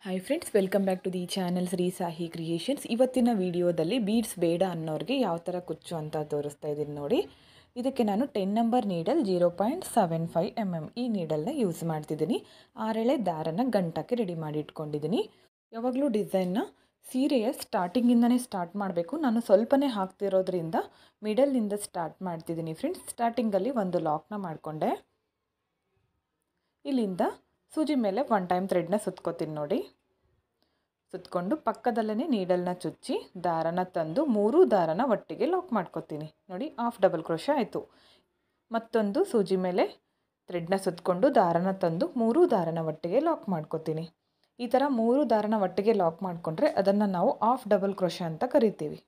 Hi friends, welcome back to the channel Shri Sahi creations. ಇವತ್ತಿನ ವಿಡಿಯೋದಲ್ಲಿ beads ಬೇಡ ಅನ್ನೋರಿಗೆ ಯಾವ ಥರ ಕುಚ್ಚು ಅಂತ ತೋರಿಸ್ತಾ ಇದ್ದೀನಿ ನೋಡಿ. ಇದಕ್ಕೆ ನಾನು 10 ನಂಬರ್ ನೀಡಲ್ 0.75 mm ಈ ನೀಡಲ್ನ ಯೂಸ್ ಮಾಡ್ತಿದ್ದೀನಿ. 6 ಎಳೆ ದಾರನ ಗಂಟಕ್ಕೆ ರೆಡಿ ಮಾಡಿ ಇಟ್ಕೊಂಡಿದ್ದೀನಿ. ಯಾವಾಗಲೂ ಡಿಸೈನ್ನ ಸೀರೆಯ ಸ್ಟಾರ್ಟಿಂಗಿಂದನೇ ಸ್ಟಾರ್ಟ್ ಮಾಡಬೇಕು. ನಾನು ಸ್ವಲ್ಪನೇ ಹಾಕ್ತಿರೋದ್ರಿಂದ ಮಿಡಲ್ನಿಂದ ಸ್ಟಾರ್ಟ್ ಮಾಡ್ತಿದ್ದೀನಿ ಫ್ರೆಂಡ್ಸ್. ಸ್ಟಾರ್ಟಿಂಗಲ್ಲಿ ಒಂದು ಲಾಕ್ನ ಮಾಡಿಕೊಂಡೆ. ಇಲ್ಲಿಂದ ಸೂಜಿ ಮೇಲೆ 1 ಟೈಮ್ ಥ್ರೆಡ್ನ ಸುತ್ಕೋತೀನಿ ನೋಡಿ. ಸುತ್ತಕೊಂಡು ಪಕ್ಕದಲ್ಲೇ ನೀಡಲ್ನ ಚುಚ್ಚಿ ದಾರನ ತಂದು 3 ದಾರನ ಒಟ್ಟಿಗೆ ಲಾಕ್ ಮಾಡ್ಕೋತೀನಿ ನೋಡಿ. ಹಾಫ್ ಡಬಲ್ ಕ್ರೋಶೆ ಆಯಿತು. ಮತ್ತೊಂದು ಸೂಜಿ ಮೇಲೆ ಥ್ರೆಡ್ನ ಸುತ್ತಕೊಂಡು ದಾರನ ತಂದು 3 ದಾರನ ಒಟ್ಟಿಗೆ ಲಾಕ್ ಮಾಡ್ಕೋತೀನಿ. ಈ ಥರ 3 ದಾರನ ಒಟ್ಟಿಗೆ ಲಾಕ್ ಮಾಡಿಕೊಂಡ್ರೆ ಅದನ್ನು ನಾವು ಹಾಫ್ ಡಬಲ್ ಕ್ರೋಶೆ ಅಂತ ಕರಿತೀವಿ.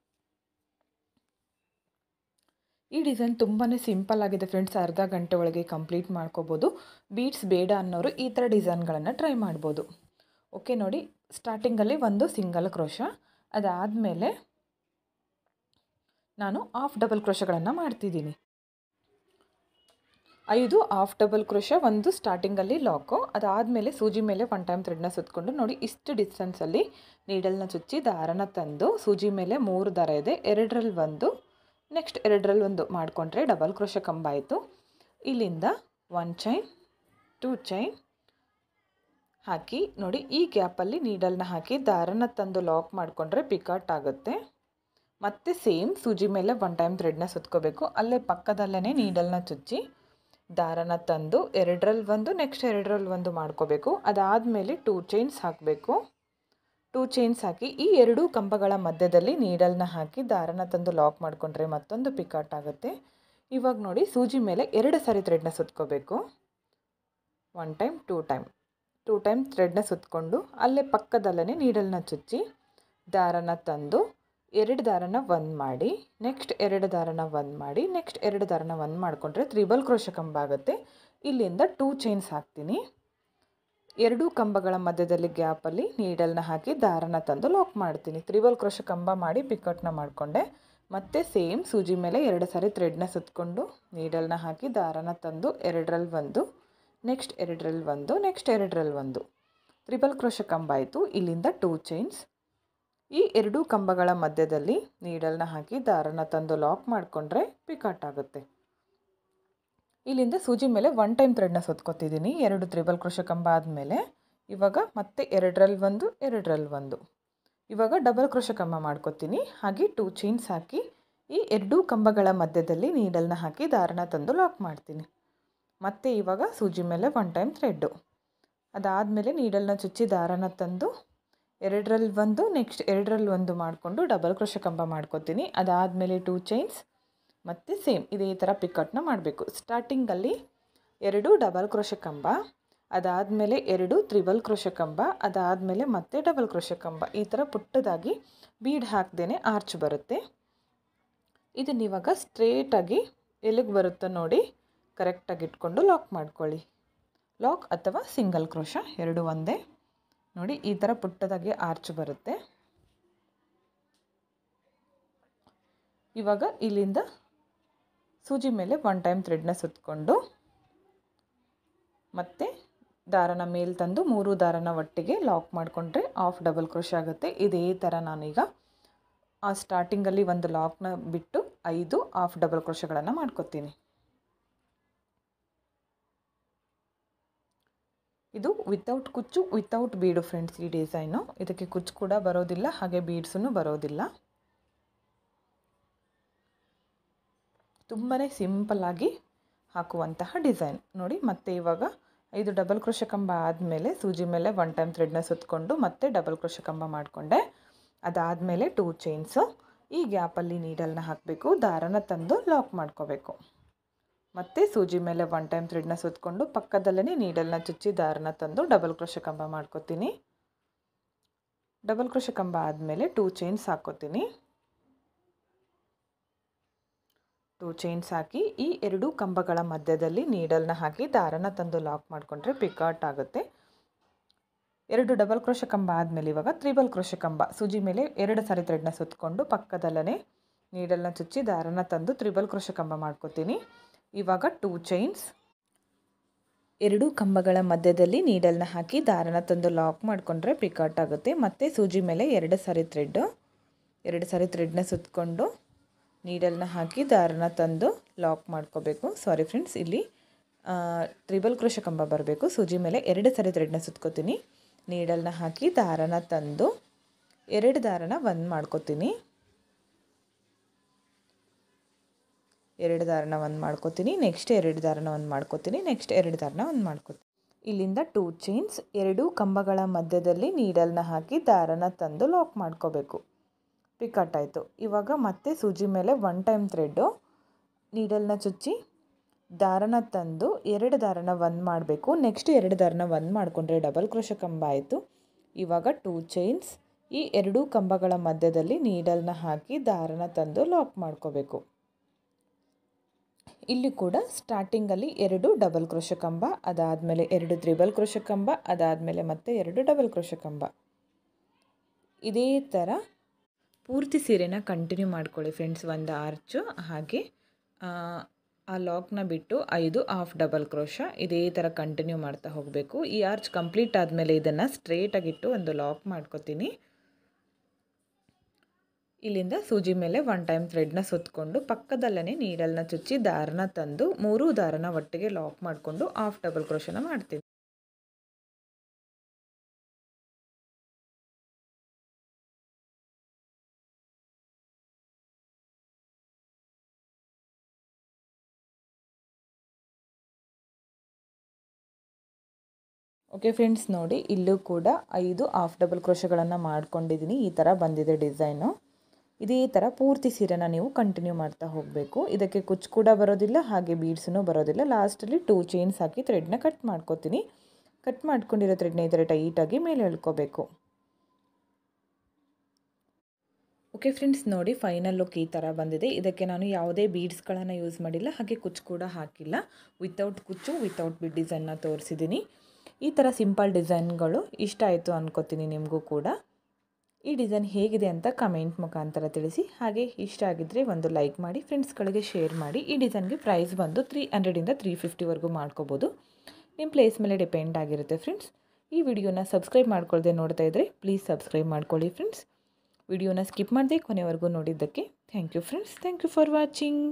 ಈ ಡಿಸೈನ್ ತುಂಬಾ ಸಿಂಪಲ್ ಆಗಿದೆ ಫ್ರೆಂಡ್ಸ್. ಅರ್ಧ ಗಂಟೆ ಒಳಗೆ ಕಂಪ್ಲೀಟ್ ಮಾಡ್ಕೋಬೋದು. ಬೀಡ್ಸ್ ಬೇಡ ಅನ್ನೋರು ಈ ಥರ ಡಿಸೈನ್ಗಳನ್ನು ಟ್ರೈ ಮಾಡ್ಬೋದು. ಓಕೆ ನೋಡಿ, ಸ್ಟಾರ್ಟಿಂಗಲ್ಲಿ ಒಂದು ಸಿಂಗಲ್ ಕ್ರೋಶ, ಅದಾದಮೇಲೆ ನಾನು ಹಾಫ್ ಡಬಲ್ ಕ್ರೋಶಗಳನ್ನು ಮಾಡ್ತಿದ್ದೀನಿ. 5 ಹಾಫ್ ಡಬಲ್ ಕ್ರೋಶ, ಒಂದು ಸ್ಟಾರ್ಟಿಂಗಲ್ಲಿ ಲಾಕು, ಅದಾದಮೇಲೆ ಸೂಜಿ ಮೇಲೆ 1 ಟೈಮ್ ಥ್ರೆಡ್ನ ಸುತ್ತಕೊಂಡು ನೋಡಿ ಇಷ್ಟು ಡಿಸ್ಟೆನ್ಸಲ್ಲಿ ನೀಡಲ್ನ ಚುಚ್ಚಿ ದಾರನ ತಂದು ಸೂಜಿ ಮೇಲೆ 3 ದಾರ ಇದೆ, 2ರಲ್ಲಿ ಒಂದು, ನೆಕ್ಸ್ಟ್ 2ರಲ್ಲಿ ಒಂದು ಮಾಡಿಕೊಂಡ್ರೆ ಡಬಲ್ ಕ್ರೋಶ ಕಂಬ ಆಯಿತು. ಇಲ್ಲಿಂದ 1 ಚೈನ್ 2 ಚೈನ್ ಹಾಕಿ ನೋಡಿ, ಈ ಗ್ಯಾಪಲ್ಲಿ ನೀಡಲ್ನ ಹಾಕಿ ದಾರನ ತಂದು ಲಾಕ್ ಮಾಡಿಕೊಂಡ್ರೆ ಪಿಕಾಟ್ ಆಗುತ್ತೆ. ಮತ್ತು ಸೇಮ್ ಸೂಜಿ ಮೇಲೆ 1 ಟೈಮ್ ಥ್ರೆಡ್ನ ಸುತ್ಕೋಬೇಕು. ಅಲ್ಲೇ ಪಕ್ಕದಲ್ಲೇ ನೀಡಲ್ನ ಚುಚ್ಚಿ ದಾರನ ತಂದು 2ರಲ್ಲಿ ಒಂದು, ನೆಕ್ಸ್ಟ್ 2ರಲ್ಲಿ ಒಂದು ಮಾಡ್ಕೋಬೇಕು. ಅದಾದಮೇಲೆ 2 ಚೈನ್ಸ್ ಹಾಕಬೇಕು. 2 ಚೈನ್ಸ್ ಹಾಕಿ ಈ 2 ಕಂಬಗಳ ಮಧ್ಯದಲ್ಲಿ ನೀಡಲ್ನ ಹಾಕಿ ದಾರನ ತಂದು ಲಾಕ್ ಮಾಡಿಕೊಂಡ್ರೆ ಮತ್ತೊಂದು ಪಿಕಾಟ್ ಆಗುತ್ತೆ. ಇವಾಗ ನೋಡಿ ಸೂಜಿ ಮೇಲೆ 2 ಸಾರಿ ಥ್ರೆಡ್ನ ಸುತ್ಕೋಬೇಕು. 1 ಟೈಮ್ 2 ಟೈಮ್ ಥ್ರೆಡ್ನ ಸುತ್ತಕೊಂಡು ಅಲ್ಲೇ ಪಕ್ಕದಲ್ಲೇ ನೀಡಲ್ನ ಚುಚ್ಚಿ ದಾರನ ತಂದು 2 ದಾರನ 1 ಮಾಡಿ, ನೆಕ್ಸ್ಟ್ 2 ದಾರನ 1 ಮಾಡಿ, ನೆಕ್ಸ್ಟ್ 2 ದಾರನ 1 ಮಾಡಿಕೊಂಡ್ರೆ ತ್ರಿಬಲ್ ಕ್ರೋಶ ಕಂಬ ಆಗುತ್ತೆ. ಇಲ್ಲಿಂದ 2 ಚೈನ್ಸ್ ಹಾಕ್ತೀನಿ. 2 ಕಂಬಗಳ ಮಧ್ಯದಲ್ಲಿ ಗ್ಯಾಪಲ್ಲಿ ನೀಡಲ್ನ ಹಾಕಿ ದಾರನ ತಂದು ಲಾಕ್ ಮಾಡ್ತೀನಿ. ತ್ರಿಬಲ್ ಕ್ರೋಶ ಕಂಬ ಮಾಡಿ ಪಿಕಟ್ನ ಮಾಡಿಕೊಂಡೆ. ಮತ್ತು ಸೇಮ್ ಸೂಜಿ ಮೇಲೆ 2 ಸಾರಿ ಥ್ರೆಡ್ನ ಸುತ್ತಕೊಂಡು ನೀಡಲ್ನ ಹಾಕಿ ದಾರನ ತಂದು 2ರಲ್ಲಿ ಒಂದು, ನೆಕ್ಸ್ಟ್ 2ರಲ್ಲಿ ಒಂದು, ನೆಕ್ಸ್ಟ್ 2ರಲ್ಲಿ ಒಂದು, ತ್ರಿಬಲ್ ಕ್ರೋಶ ಕಂಬ ಆಯಿತು. ಇಲ್ಲಿಂದ 2 ಚೈನ್ಸ್, ಈ 2 ಕಂಬಗಳ ಮಧ್ಯದಲ್ಲಿ ನೀಡಲ್ನ ಹಾಕಿ ದಾರನ ತಂದು ಲಾಕ್ ಮಾಡಿಕೊಂಡ್ರೆ ಪಿಕಾಟ್ ಆಗುತ್ತೆ. ಇಲ್ಲಿಂದ ಸೂಜಿ ಮೇಲೆ 1 ಟೈಮ್ ಥ್ರೆಡ್ನ ಸುತ್ಕೋತಿದ್ದೀನಿ. 2 ತ್ರಿಬಲ್ ಕ್ರೋಶ ಕಂಬ ಆದಮೇಲೆ ಇವಾಗ ಮತ್ತೆ 2ರಲ್ಲಿ ಒಂದು, 2ರಲ್ಲಿ ಒಂದು, ಇವಾಗ ಡಬಲ್ ಕ್ರೋಶ ಕಂಬ ಮಾಡ್ಕೋತೀನಿ. ಹಾಗೆ 2 ಚೈನ್ಸ್ ಹಾಕಿ ಈ 2 ಕಂಬಗಳ ಮಧ್ಯದಲ್ಲಿ ನೀಡಲ್ನ ಹಾಕಿ ದಾರನ ತಂದು ಲಾಕ್ ಮಾಡ್ತೀನಿ. ಮತ್ತು ಇವಾಗ ಸೂಜಿ ಮೇಲೆ 1 ಟೈಮ್ ಥ್ರೆಡ್ಡು, ಅದಾದಮೇಲೆ ನೀಡಲ್ನ ಚುಚ್ಚಿ ದಾರನ ತಂದು 2ರಲ್ಲಿ ಒಂದು, ನೆಕ್ಸ್ಟ್ 2ರಲ್ಲಿ ಒಂದು ಮಾಡಿಕೊಂಡು ಡಬಲ್ ಕ್ರೋಶ ಕಂಬ ಮಾಡ್ಕೋತೀನಿ. ಅದಾದಮೇಲೆ 2 ಚೈನ್ಸ್, ಮತ್ತು ಸೇಮ್ ಇದೇ ಥರ ಪಿಕಟ್ನ ಮಾಡಬೇಕು. ಸ್ಟಾರ್ಟಿಂಗಲ್ಲಿ 2 ಡಬಲ್ ಕ್ರೋಶ ಕಂಬ, ಅದಾದಮೇಲೆ 2 ತ್ರಿಬಲ್ ಕ್ರೋಶ ಕಂಬ, ಅದಾದಮೇಲೆ ಮತ್ತೆ ಡಬಲ್ ಕ್ರೋಶ ಕಂಬ. ಈ ಥರ ಪುಟ್ಟದಾಗಿ ಬೀಡ್ ಹಾಕ್ದೇ ಆರ್ಚ್ ಬರುತ್ತೆ. ಇದನ್ನಿವಾಗ ಸ್ಟ್ರೇಟಾಗಿ ಎಲ್ಲಿಗೆ ಬರುತ್ತೋ ನೋಡಿ ಕರೆಕ್ಟಾಗಿ ಇಟ್ಕೊಂಡು ಲಾಕ್ ಮಾಡ್ಕೊಳ್ಳಿ. ಲಾಕ್ ಅಥವಾ ಸಿಂಗಲ್ ಕ್ರೋಶ ಎರಡು ಒಂದೇ ನೋಡಿ. ಈ ಥರ ಪುಟ್ಟದಾಗಿ ಆರ್ಚ್ ಬರುತ್ತೆ. ಇವಾಗ ಇಲ್ಲಿಂದ ಸೂಜಿ ಮೇಲೆ 1 ಟೈಮ್ ಥ್ರೆಡ್ನ ಸುತ್ತಕೊಂಡು ಮತ್ತು ದಾರನ ಮೇಲೆ ತಂದು 3 ದಾರನ ಒಟ್ಟಿಗೆ ಲಾಕ್ ಮಾಡಿಕೊಂಡ್ರೆ ಹಾಫ್ ಡಬಲ್ ಕ್ರೋಶ ಆಗುತ್ತೆ. ಇದೇ ಥರ ನಾನೀಗ ಆ ಸ್ಟಾರ್ಟಿಂಗಲ್ಲಿ ಒಂದು ಲಾಕ್ನ ಬಿಟ್ಟು 5 ಹಾಫ್ ಡಬಲ್ ಕ್ರೋಶಗಳನ್ನು ಮಾಡ್ಕೋತೀನಿ. ಇದು ವಿತೌಟ್ ಕುಚ್ಚು, ವಿತೌಟ್ ಬೀಡು ಫ್ರೆಂಡ್ಸ್. ಈ ಡಿಸೈನು ಇದಕ್ಕೆ ಕುಚ್ಚು ಕೂಡ ಬರೋದಿಲ್ಲ, ಹಾಗೆ ಬೀಡ್ಸೂ ಬರೋದಿಲ್ಲ. ತುಂಬಾ ಸಿಂಪಲ್ಲಾಗಿ ಹಾಕುವಂತಹ ಡಿಸೈನ್ ನೋಡಿ. ಮತ್ತು ಇವಾಗ 5 ಡಬಲ್ ಕ್ರೋಶ ಕಂಬ ಆದಮೇಲೆ ಸೂಜಿ ಮೇಲೆ 1 ಟೈಮ್ ಥ್ರೆಡ್ನ ಸುತ್ತಕೊಂಡು ಮತ್ತೆ ಡಬಲ್ ಕ್ರೋಶ ಕಂಬ ಮಾಡಿಕೊಂಡೆ. ಅದಾದಮೇಲೆ 2 ಚೈನ್ಸು, ಈ ಗ್ಯಾಪಲ್ಲಿ ನೀಡಲ್ನ ಹಾಕಬೇಕು, ದಾರನ ತಂದು ಲಾಕ್ ಮಾಡ್ಕೋಬೇಕು. ಮತ್ತು ಸೂಜಿ ಮೇಲೆ 1 ಟೈಮ್ ಥ್ರೆಡ್ನ ಸುತ್ತಕೊಂಡು ಪಕ್ಕದಲ್ಲೇ ನೀಡಲ್ನ ಚುಚ್ಚಿ ದಾರನ ತಂದು ಡಬಲ್ ಕ್ರೋಶ ಕಂಬ ಮಾಡ್ಕೋತೀನಿ. ಡಬಲ್ ಕ್ರೋಶ ಕಂಬ ಆದಮೇಲೆ 2 ಚೈನ್ಸ್ ಹಾಕ್ಕೋತೀನಿ. 2 ಚೈನ್ಸ್ ಹಾಕಿ ಈ 2 ಕಂಬಗಳ ಮಧ್ಯದಲ್ಲಿ ನೀಡಲ್ನ ಹಾಕಿ ದಾರನ ತಂದು ಲಾಕ್ ಮಾಡಿಕೊಂಡ್ರೆ ಪಿಕಾಟ್ ಆಗುತ್ತೆ. 2 ಡಬಲ್ ಕ್ರೋಶ ಕಂಬ ಆದಮೇಲೆ ಇವಾಗ ತ್ರಿಬಲ್ ಕ್ರೋಶ ಕಂಬ, ಸೂಜಿ ಮೇಲೆ 2 ಸಾರಿ ಥ್ರೆಡ್ನ ಸುತ್ತಕೊಂಡು ಪಕ್ಕದಲ್ಲೇ ನೀಡಲ್ನ ಚುಚ್ಚಿ ದಾರನ ತಂದು ತ್ರಿಬಲ್ ಕ್ರೋಶ ಕಂಬ ಮಾಡ್ಕೋತೀನಿ. ಇವಾಗ 2 ಚೈನ್ಸ್, 2 ಕಂಬಗಳ ಮಧ್ಯದಲ್ಲಿ ನೀಡಲ್ನ ಹಾಕಿ ದಾರನ ತಂದು ಲಾಕ್ ಮಾಡಿಕೊಂಡ್ರೆ ಪಿಕಾಟ್ ಆಗುತ್ತೆ. ಮತ್ತು ಸೂಜಿ ಮೇಲೆ 2 ಸಾರಿ ಥ್ರೆಡ್ನ ಸುತ್ತಕೊಂಡು ನೀಡಲ್ನ ಹಾಕಿ ದಾರನ ತಂದು ಲಾಕ್ ಮಾಡ್ಕೋಬೇಕು. ಸಾರಿ ಫ್ರೆಂಡ್ಸ್, ಇಲ್ಲಿ ಟ್ರಿಬಲ್ ಕ್ರೋಶೆ ಕಂಬ ಬರಬೇಕು. ಸೂಜಿ ಮೇಲೆ 2 ಸಾರಿ ಥ್ರೆಡ್ನ ಸುತ್ಕೋತೀನಿ. ನೀಡಲ್ನ ಹಾಕಿ ದಾರನ ತಂದು 2 ದಾರನ ಒಂದು ಮಾಡ್ಕೋತೀನಿ. 2 ದಾರನ ಒಂದು ಮಾಡ್ಕೋತೀನಿ. ನೆಕ್ಸ್ಟ್ 2 ದಾರನ ಒಂದು ಮಾಡ್ಕೋತೀನಿ. ನೆಕ್ಸ್ಟ್ 2 ದಾರನ ಒಂದು ಮಾಡ್ಕೋತೀನಿ. ಇಲ್ಲಿಂದ 2 ಚೈನ್ಸ್ 2 ಕಂಬಗಳ ಮಧ್ಯದಲ್ಲಿ ನೀಡಲ್ನ ಹಾಕಿ ದಾರನ ತಂದು ಲಾಕ್ ಮಾಡ್ಕೋಬೇಕು. ಪಿಕಾಟ್ ಆಯಿತು. ಇವಾಗ ಮತ್ತೆ ಸೂಜಿ ಮೇಲೆ 1 ಟೈಮ್ ಥ್ರೆಡ್ಡು ನೀಡಲ್ನ ಚುಚ್ಚಿ ದಾರನ ತಂದು 2 ದಾರನ ಒಂದು ಮಾಡಬೇಕು. ನೆಕ್ಸ್ಟ್ 2 ದಾರನ ಒಂದು ಮಾಡಿಕೊಂಡ್ರೆ ಡಬಲ್ ಕ್ರೋಶೆ ಕಂಬ ಆಯಿತು. ಇವಾಗ 2 ಚೈನ್ಸ್ ಈ 2 ಕಂಬಗಳ ಮಧ್ಯದಲ್ಲಿ ನೀಡಲ್ನ ಹಾಕಿ ದಾರನ ತಂದು ಲಾಕ್ ಮಾಡ್ಕೋಬೇಕು. ಇಲ್ಲಿ ಕೂಡ ಸ್ಟಾರ್ಟಿಂಗಲ್ಲಿ 2 ಡಬಲ್ ಕ್ರೋಶೆ ಕಂಬ, ಅದಾದಮೇಲೆ 2 ತ್ರಿಬಲ್ ಕ್ರೋಶೆ ಕಂಬ, ಅದಾದಮೇಲೆ ಮತ್ತೆ 2 ಡಬಲ್ ಕ್ರೋಶೆ ಕಂಬ. ಇದೇ ಥರ ಪೂರ್ತಿ ಸೀರೆನ ಕಂಟಿನ್ಯೂ ಮಾಡ್ಕೊಳ್ಳಿ ಫ್ರೆಂಡ್ಸ್. ಒಂದು ಆರ್ಚು, ಹಾಗೆ ಆ ಲಾಕ್ನ ಬಿಟ್ಟು 5 ಹಾಫ್ ಡಬಲ್ ಕ್ರೋಶ, ಇದೇ ಥರ ಕಂಟಿನ್ಯೂ ಮಾಡ್ತಾ ಹೋಗಬೇಕು. ಈ ಆರ್ಚ್ ಕಂಪ್ಲೀಟ್ ಆದಮೇಲೆ ಇದನ್ನು ಸ್ಟ್ರೇಟಾಗಿಟ್ಟು ಒಂದು ಲಾಕ್ ಮಾಡ್ಕೊತೀನಿ. ಇಲ್ಲಿಂದ ಸೂಜಿ ಮೇಲೆ 1 ಟೈಮ್ ಥ್ರೆಡ್ನ ಸುತ್ತಕೊಂಡು ಪಕ್ಕದಲ್ಲೇ ನೀಡಲ್ನ ಚುಚ್ಚಿ ದಾರನ ತಂದು 3 ದಾರನ ಒಟ್ಟಿಗೆ ಲಾಕ್ ಮಾಡಿಕೊಂಡು ಹಾಫ್ ಡಬಲ್ ಕ್ರೋಶನ ಮಾಡ್ತೀನಿ. ಓಕೆ ಫ್ರೆಂಡ್ಸ್, ನೋಡಿ ಇಲ್ಲೂ ಕೂಡ 5 ಹಾಫ್ ಡಬಲ್ ಕ್ರೋಶಗಳನ್ನು ಮಾಡ್ಕೊಂಡಿದ್ದೀನಿ. ಈ ಥರ ಬಂದಿದೆ ಡಿಸೈನು. ಇದೇ ಥರ ಪೂರ್ತಿ ಸೀರೆನ ನೀವು ಕಂಟಿನ್ಯೂ ಮಾಡ್ತಾ ಹೋಗಬೇಕು. ಇದಕ್ಕೆ ಕುಚ್ಚು ಕೂಡ ಬರೋದಿಲ್ಲ, ಹಾಗೆ ಬೀಡ್ಸೂ ಬರೋದಿಲ್ಲ. ಲಾಸ್ಟಲ್ಲಿ 2 ಚೈನ್ಸ್ ಹಾಕಿ ಥ್ರೆಡ್ನ ಕಟ್ ಮಾಡ್ಕೋತೀನಿ. ಕಟ್ ಮಾಡ್ಕೊಂಡಿರೋ ಥ್ರೆಡ್ನ ಈ ಥರ ಟೈಟಾಗಿ ಮೇಲೆ ಎಳ್ಕೋಬೇಕು. ಓಕೆ ಫ್ರೆಂಡ್ಸ್, ನೋಡಿ ಫೈನಲ್ ಲುಕ್ ಈ ಥರ ಬಂದಿದೆ. ಇದಕ್ಕೆ ನಾನು ಯಾವುದೇ ಬೀಡ್ಸ್ಗಳನ್ನು ಯೂಸ್ ಮಾಡಿಲ್ಲ, ಹಾಗೆ ಕುಚ್ಚು ಕೂಡ ಹಾಕಿಲ್ಲ. ವಿತೌಟ್ ಕುಚ್ಚು, ವಿತೌಟ್ ಬೀಡ್ ಡಿಸೈನ್ನ ತೋರಿಸಿದ್ದೀನಿ. ಈ ಥರ ಸಿಂಪಲ್ ಡಿಸೈನ್ಗಳು ಇಷ್ಟ ಆಯಿತು ಅಂದ್ಕೋತೀನಿ ನಿಮಗೂ ಕೂಡ. ಈ ಡಿಸೈನ್ ಹೇಗಿದೆ ಅಂತ ಕಮೆಂಟ್ ಮುಖಾಂತರ ತಿಳಿಸಿ. ಹಾಗೆ ಇಷ್ಟ ಆಗಿದ್ದರೆ ಒಂದು ಲೈಕ್ ಮಾಡಿ, ಫ್ರೆಂಡ್ಸ್ಗಳಿಗೆ ಶೇರ್ ಮಾಡಿ. ಈ ಡಿಸೈನ್ಗೆ ಪ್ರೈಸ್ ಬಂದು 300ಇಂದ 350ವರೆಗೂ ಮಾಡ್ಕೋಬೋದು. ನಿಮ್ಮ ಪ್ಲೇಸ್ ಮೇಲೆ ಡಿಪೆಂಡ್ ಆಗಿರುತ್ತೆ ಫ್ರೆಂಡ್ಸ್. ಈ ವಿಡಿಯೋನ ಸಬ್ಸ್ಕ್ರೈಬ್ ಮಾಡ್ಕೊಳ್ಳದೆ ನೋಡ್ತಾ ಇದ್ದರೆ ಪ್ಲೀಸ್ ಸಬ್ಸ್ಕ್ರೈಬ್ ಮಾಡ್ಕೊಳ್ಳಿ ಫ್ರೆಂಡ್ಸ್. ವಿಡಿಯೋನ ಸ್ಕಿಪ್ ಮಾಡದೆ ಕೊನೆವರೆಗೂ ನೋಡಿದ್ದಕ್ಕೆ thank you friends. Thank you for watching.